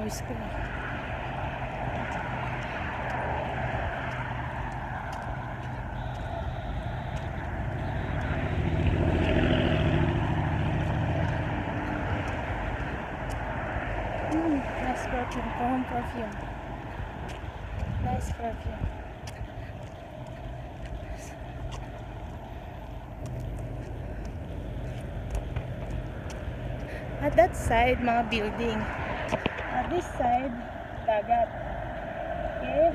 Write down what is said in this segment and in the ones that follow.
pawis ko. Nice perfume, home perfume. Nice perfume. At that side, mga building. At this side, dagat. Okay?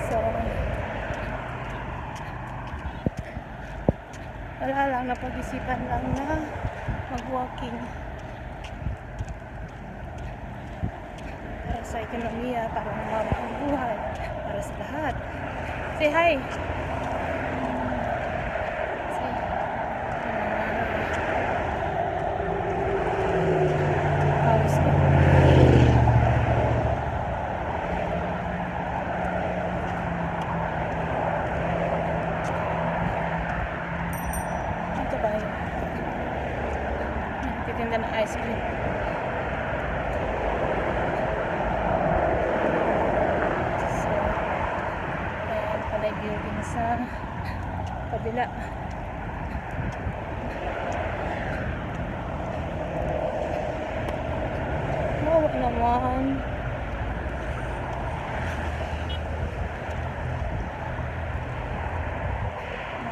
So, wala lang, napag-isipan lang na mag-walking. Para sa ekonomiya, para mamama ang buhay, para sa lahat. Say hi! Titinda ng ice cream. So, ayan pala yung building sa kabila. Wow naman.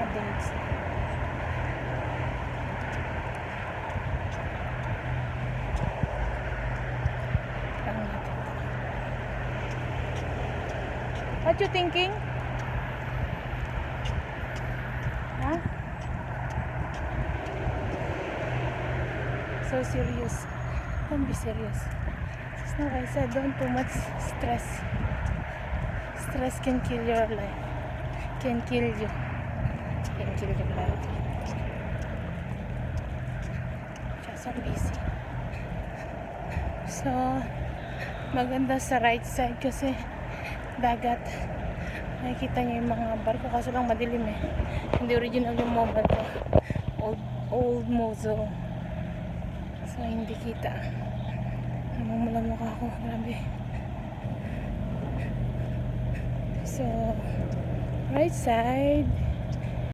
Dates. What you thinking? Huh? So serious. Don't be serious. Just now I said don't too much stress. Stress can kill your life. Can kill you. Can kill your life. Just so busy. So maganda sa right side kasi dagat. Nakikita niyo yung mga barko kaso lang madilim eh. Hindi original yung mobile ko. Old Mozo. So hindi kita. Namumula mukha ko. Grabe. So right side